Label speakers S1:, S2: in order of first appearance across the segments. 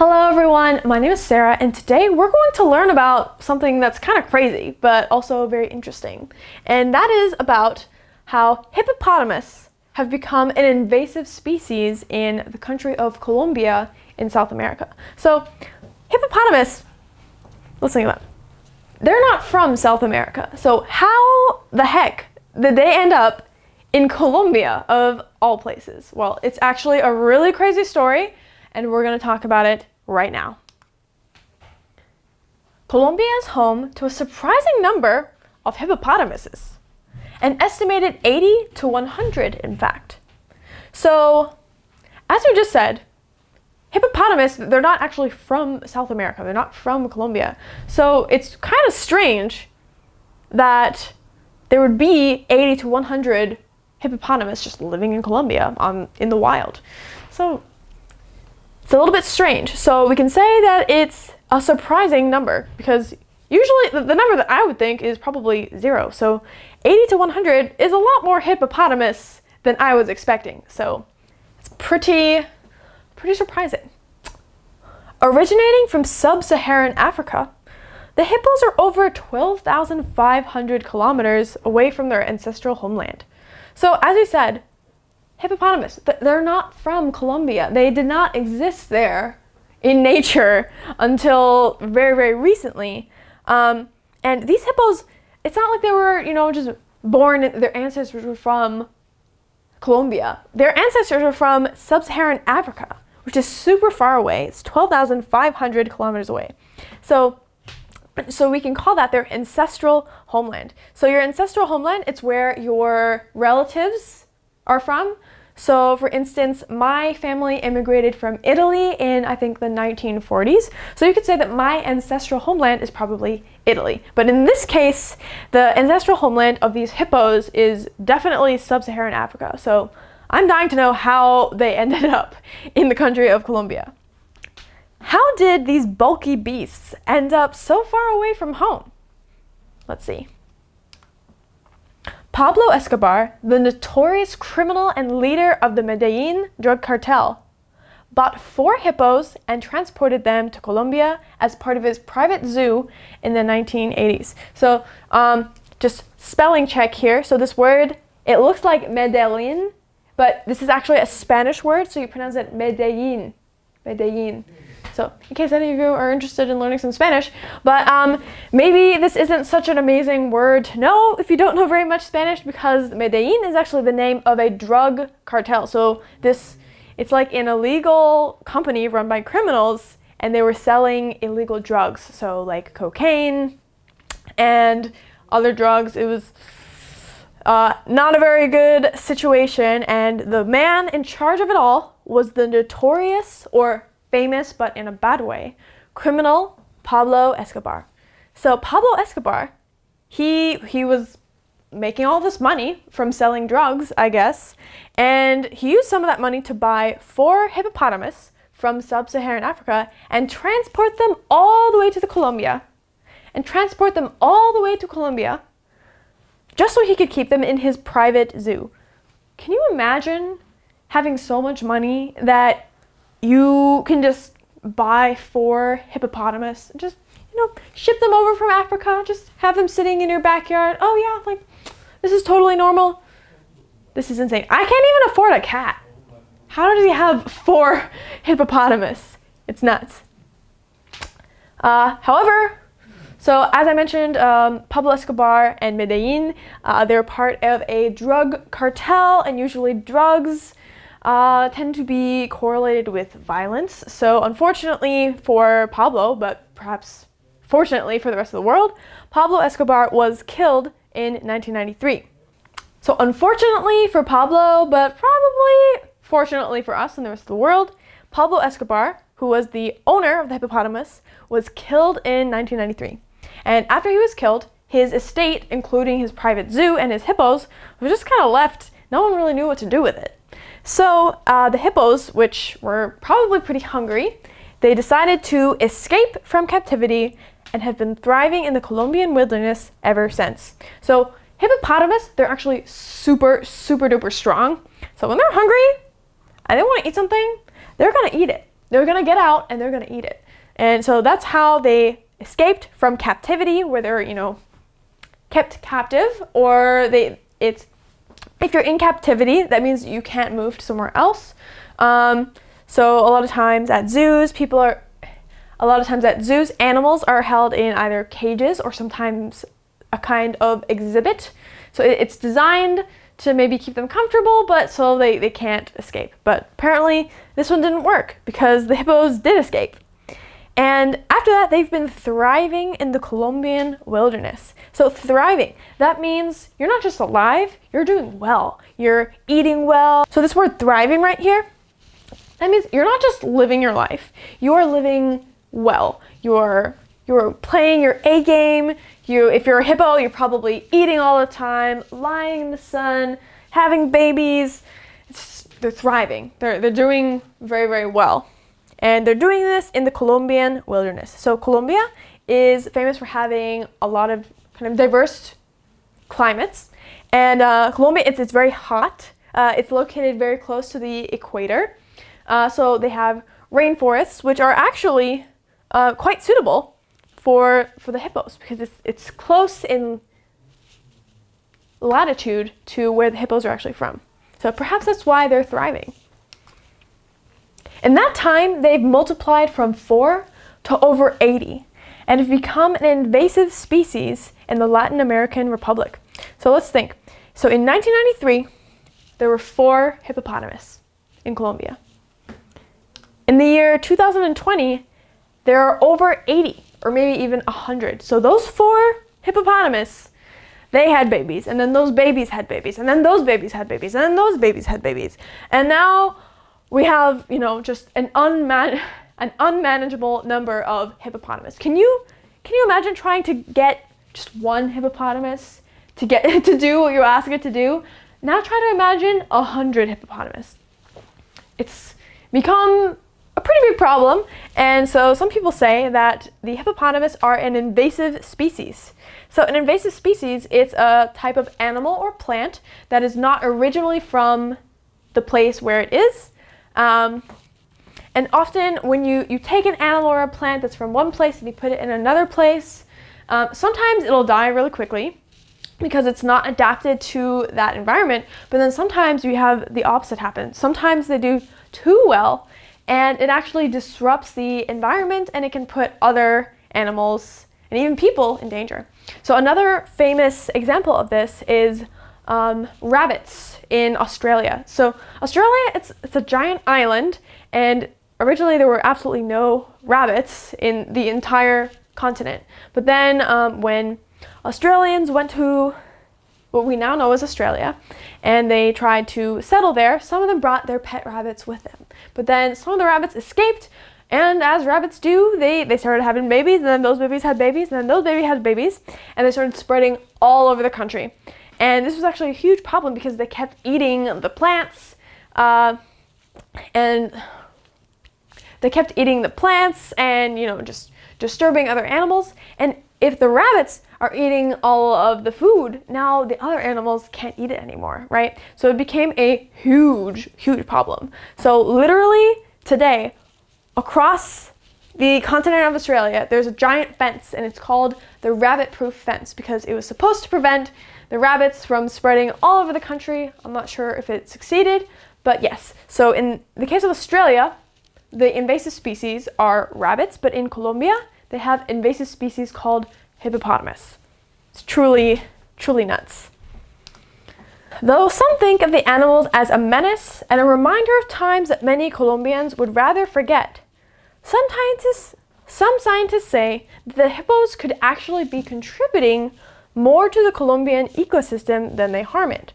S1: Hello everyone, my name is Sarah and today we're going to learn about something that's kind of crazy but also very interesting. And that is about how hippopotamus have become an invasive species in the country of Colombia in South America. So hippopotamus, let's think about it. They're not from South America. So how the heck did they end up in Colombia of all places? Well, it's actually a really crazy story and we're going to talk about it right now. Colombia is home to a surprising number of hippopotamuses, an estimated 80 to 100 in fact. So, as we just said, hippopotamus, they're not actually from South America, they're not from Colombia. So it's kind of strange that there would be 80 to 100 hippopotamus just living in Colombia in the wild. So it's a little bit strange. So we can say that it's a surprising number because usually the number that I would think is probably 0. So 80 to 100 is a lot more hippopotamus than I was expecting. So it's pretty surprising. Originating from sub-Saharan Africa, the hippos are over 12,500 kilometers away from their ancestral homeland. So as we said, hippopotamus, they're not from Colombia. They did not exist there in nature until very, very recently. And these hippos, it's not like they were, just born, their ancestors were from Colombia. Their ancestors were from sub-Saharan Africa, which is super far away. It's 12,500 kilometers away. So we can call that their ancestral homeland. So your ancestral homeland, it's where your relatives are from. So for instance, my family immigrated from Italy in, I think, the 1940s. So you could say that my ancestral homeland is probably Italy. But in this case, the ancestral homeland of these hippos is definitely sub-Saharan Africa. So I'm dying to know how they ended up in the country of Colombia. How did these bulky beasts end up so far away from home? Let's see. Pablo Escobar, the notorious criminal and leader of the Medellin drug cartel, bought 4 hippos and transported them to Colombia as part of his private zoo in the 1980s. So just spelling check here. So this word, it looks like Medellin, but this is actually a Spanish word, so you pronounce it Medellin. Medellin. So in case any of you are interested in learning some Spanish, but maybe this isn't such an amazing word to know if you don't know very much Spanish, because Medellin is actually the name of a drug cartel. So it's like an illegal company run by criminals, and they were selling illegal drugs. So like cocaine and other drugs. It was not a very good situation, and the man in charge of it all was the notorious, or famous but in a bad way, criminal Pablo Escobar. So Pablo Escobar, he was making all this money from selling drugs, I guess, and he used some of that money to buy 4 hippopotamus from sub-Saharan Africa and transport them all the way to Colombia, just so he could keep them in his private zoo. Can you imagine having so much money that you can just buy 4 hippopotamus, just, ship them over from Africa, just have them sitting in your backyard? Oh yeah, like, this is totally normal. This is insane. I can't even afford a cat. How did he have 4 hippopotamus? It's nuts. However, so as I mentioned, Pablo Escobar and Medellin, they're part of a drug cartel, and usually drugs tend to be correlated with violence. So unfortunately for Pablo, but perhaps fortunately for the rest of the world, Pablo Escobar was killed in 1993. So unfortunately for Pablo, but probably fortunately for us and the rest of the world, Pablo Escobar, who was the owner of the hippopotamus, was killed in 1993. And after he was killed, his estate, including his private zoo and his hippos, was just kind of left. No one really knew what to do with it. So the hippos, which were probably pretty hungry, they decided to escape from captivity and have been thriving in the Colombian wilderness ever since. So hippopotamus, they're actually super duper strong. So when they're hungry and they want to eat something, they're going to eat it. they're gonna get out and they're gonna eat it. And so that's how they escaped from captivity, where they're, kept captive, or if you're in captivity, that means you can't move to somewhere else. So a lot of times at zoos, animals are held in either cages or sometimes a kind of exhibit. So it's designed to maybe keep them comfortable, but so they can't escape. But apparently this one didn't work because the hippos did escape. And after that, they've been thriving in the Colombian wilderness. So thriving, that means you're not just alive, you're doing well. You're eating well. So this word thriving right here, that means you're not just living your life, you're living well. You're playing your A game. If you're a hippo, you're probably eating all the time, lying in the sun, having babies. They're thriving. They're doing very, very well. And they're doing this in the Colombian wilderness. So Colombia is famous for having a lot of kind of diverse climates. And Colombia, it's very hot. It's located very close to the equator. So they have rainforests, which are actually quite suitable for the hippos, because it's close in latitude to where the hippos are actually from. So perhaps that's why they're thriving. In that time, they've multiplied from 4 to over 80 and have become an invasive species in the Latin American Republic. So let's think. So in 1993, there were 4 hippopotamus in Colombia. In the year 2020, there are over 80 or maybe even 100. So those 4 hippopotamus, they had babies, and then those babies had babies, and then those babies had babies, and then those babies had babies. And now we have, just an unmanageable number of hippopotamus. Can you imagine trying to get just one hippopotamus to do what you ask it to do? Now try to imagine 100 hippopotamus. It's become a pretty big problem, and so some people say that the hippopotamus are an invasive species. So an invasive species, it's a type of animal or plant that is not originally from the place where it is. And often when you take an animal or a plant that's from one place and you put it in another place, sometimes it'll die really quickly because it's not adapted to that environment, but then sometimes you have the opposite happen. Sometimes they do too well and it actually disrupts the environment and it can put other animals and even people in danger. So another famous example of this is rabbits in Australia. So Australia, it's a giant island, and originally there were absolutely no rabbits in the entire continent. But then when Australians went to what we now know as Australia, and they tried to settle there, some of them brought their pet rabbits with them. But then some of the rabbits escaped, and as rabbits do, they started having babies, and then those babies had babies, and then those babies had babies, and they started spreading all over the country. And this was actually a huge problem because they kept eating the plants, and just disturbing other animals. And if the rabbits are eating all of the food, now the other animals can't eat it anymore, right? So it became a huge, huge problem. So literally today, across the continent of Australia, there's a giant fence, and it's called the rabbit-proof fence because it was supposed to prevent the rabbits from spreading all over the country. I'm not sure if it succeeded, but yes. So in the case of Australia, the invasive species are rabbits, but in Colombia, they have invasive species called hippopotamus. It's truly, truly nuts. Though some think of the animals as a menace and a reminder of times that many Colombians would rather forget, some scientists say that the hippos could actually be contributing more to the Colombian ecosystem than they harm it.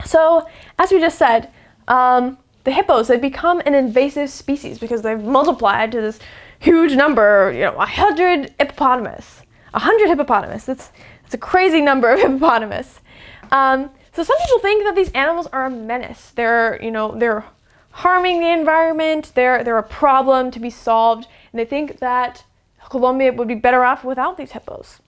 S1: So, as we just said, the hippos, they've become an invasive species because they've multiplied to this huge number, 100 hippopotamus. 100 hippopotamus, that's a crazy number of hippopotamus. So some people think that these animals are a menace. They're harming the environment, they're a problem to be solved, and they think that Colombia would be better off without these hippos.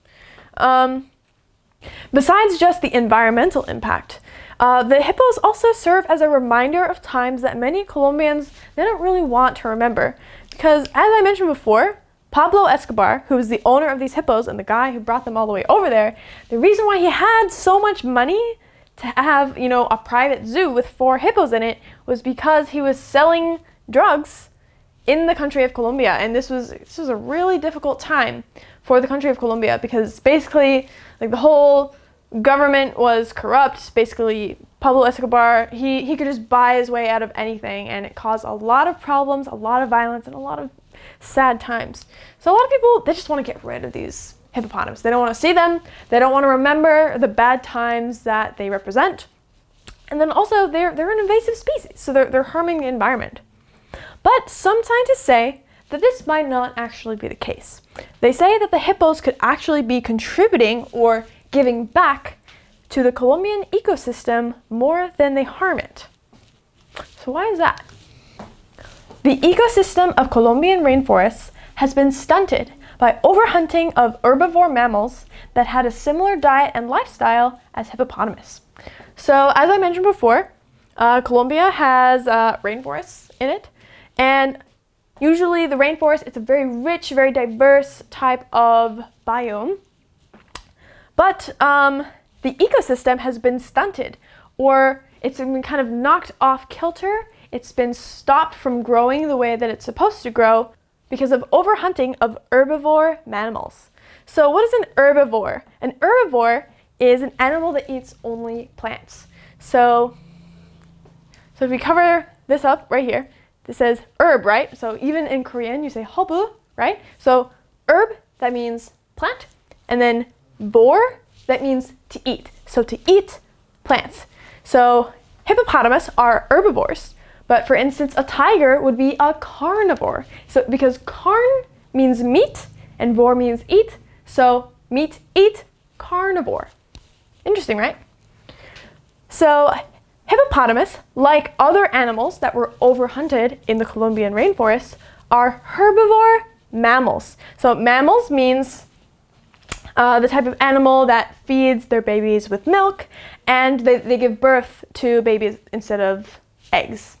S1: Besides just the environmental impact, The hippos also serve as a reminder of times that many Colombians, they don't really want to remember. Because as I mentioned before, Pablo Escobar, who was the owner of these hippos and the guy who brought them all the way over there, the reason why he had so much money to have, a private zoo with 4 hippos in it was because he was selling drugs in the country of Colombia. And this was a really difficult time for the country of Colombia because basically the whole government was corrupt. Basically, Pablo Escobar, he could just buy his way out of anything, and it caused a lot of problems, a lot of violence, and a lot of sad times. So a lot of people, they just want to get rid of these hippopotamus. They don't want to see them. They don't want to remember the bad times that they represent. And then also, they're an invasive species, so they're harming the environment. But some scientists say that this might not actually be the case. They say that the hippos could actually be contributing or giving back to the Colombian ecosystem more than they harm it. So why is that? The ecosystem of Colombian rainforests has been stunted by overhunting of herbivore mammals that had a similar diet and lifestyle as hippopotamus. So as I mentioned before, Colombia has rainforests in it, and usually the rainforest, it's a very rich, very diverse type of biome. But the ecosystem has been stunted, or it's been kind of knocked off kilter. It's been stopped from growing the way that it's supposed to grow because of overhunting of herbivore mammals. So what is an herbivore? An herbivore is an animal that eats only plants. So if we cover this up right here, this says herb, right? So even in Korean, you say hobu, right? So herb, that means plant, and then vor, that means to eat. So to eat plants. So hippopotamus are herbivores, but for instance, a tiger would be a carnivore. So because carn means meat and vor means eat, so meat, eat, carnivore. Interesting, right? So hippopotamus, like other animals that were overhunted in the Colombian rainforests, are herbivore mammals. So mammals means the type of animal that feeds their babies with milk, and they give birth to babies instead of eggs.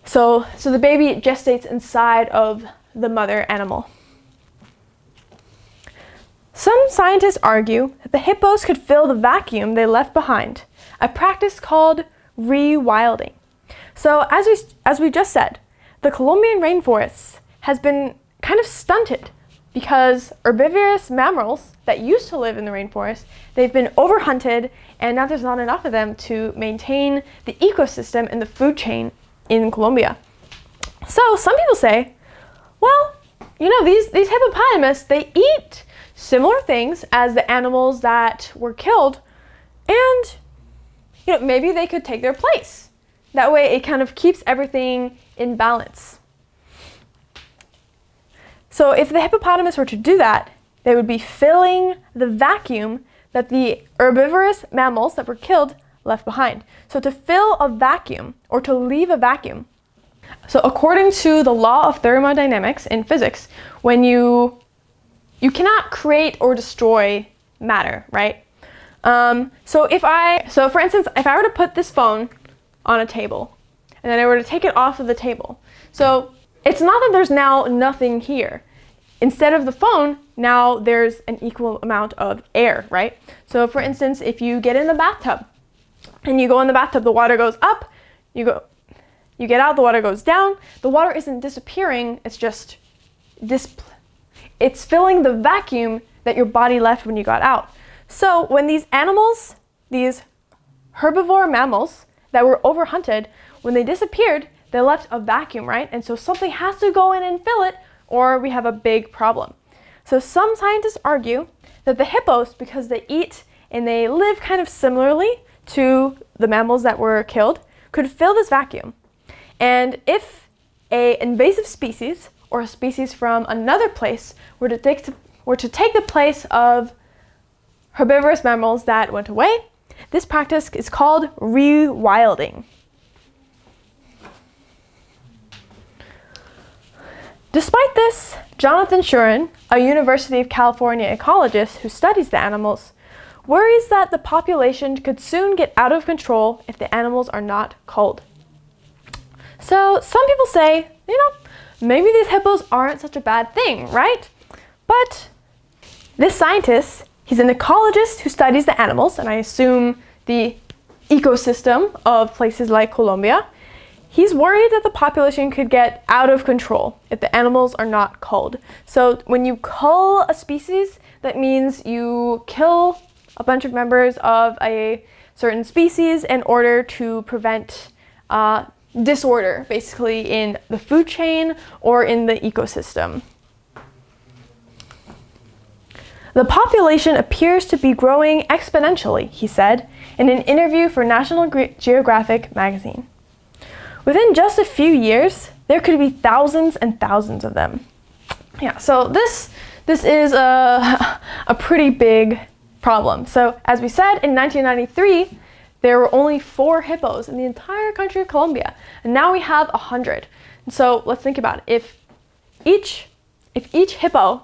S1: So the baby gestates inside of the mother animal. Some scientists argue that the hippos could fill the vacuum they left behind, a practice called rewilding. So as we just said, the Colombian rainforests has been kind of stunted because herbivorous mammals that used to live in the rainforest, they've been overhunted, and now there's not enough of them to maintain the ecosystem and the food chain in Colombia. So some people say, well, these hippopotamus, they eat similar things as the animals that were killed, and maybe they could take their place. That way it kind of keeps everything in balance. So if the hippopotamus were to do that, they would be filling the vacuum that the herbivorous mammals that were killed left behind. So to fill a vacuum, or to leave a vacuum, so according to the law of thermodynamics in physics, when you cannot create or destroy matter, right? So for instance, if I were to put this phone on a table, and then I were to take it off of the table, so it's not that there's now nothing here. Instead of the phone, now there's an equal amount of air, right? So for instance, if you get in the bathtub and you go in the bathtub, the water goes up, you get out, the water goes down. The water isn't disappearing, it's just it's filling the vacuum that your body left when you got out. So when these animals, these herbivore mammals that were overhunted, when they disappeared, they left a vacuum, right? And so something has to go in and fill it, or we have a big problem. So some scientists argue that the hippos, because they eat and they live kind of similarly to the mammals that were killed, could fill this vacuum. And if an invasive species, or a species from another place, were to take the place of herbivorous mammals that went away, this practice is called rewilding. Despite this, Jonathan Shuren, a University of California ecologist who studies the animals, worries that the population could soon get out of control if the animals are not culled. So some people say, maybe these hippos aren't such a bad thing, right? But this scientist, he's an ecologist who studies the animals, and I assume the ecosystem of places like Colombia. He's worried that the population could get out of control if the animals are not culled. So when you cull a species, that means you kill a bunch of members of a certain species in order to prevent disorder, basically, in the food chain or in the ecosystem. The population appears to be growing exponentially, he said in an interview for National Geographic magazine. Within just a few years, there could be thousands and thousands of them. Yeah, so this is a pretty big problem. So as we said, in 1993, there were only 4 hippos in the entire country of Colombia, and now we have 100. And so let's think about it. If each hippo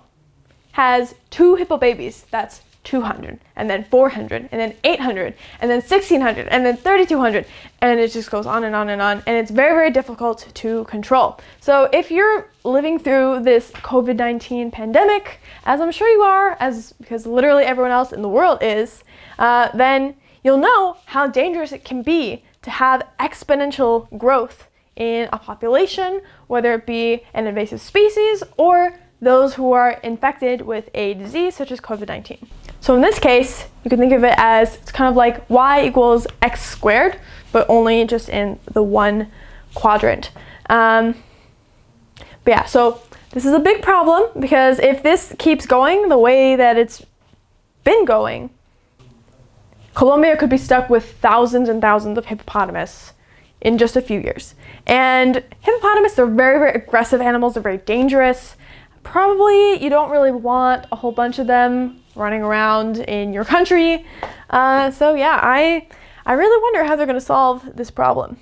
S1: has 2 hippo babies, that's 200, and then 400, and then 800, and then 1600, and then 3200, and it just goes on and on and on, and it's very, very difficult to control. So if you're living through this COVID-19 pandemic, as I'm sure you are, because literally everyone else in the world is, then you'll know how dangerous it can be to have exponential growth in a population, whether it be an invasive species or those who are infected with a disease such as COVID-19. So in this case, you can think of it as it's kind of like y equals x squared, but only just in the one quadrant. But yeah, so this is a big problem because if this keeps going the way that it's been going, Colombia could be stuck with thousands and thousands of hippopotamus in just a few years. And hippopotamus, they're very, very aggressive animals. They're very dangerous. Probably you don't really want a whole bunch of them running around in your country. So yeah, I really wonder how they're going to solve this problem.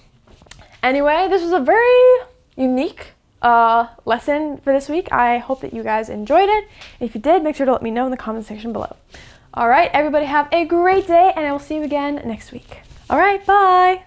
S1: Anyway, this was a very unique lesson for this week. I hope that you guys enjoyed it. If you did, make sure to let me know in the comment section below. All right, everybody have a great day, and I will see you again next week. All right, bye.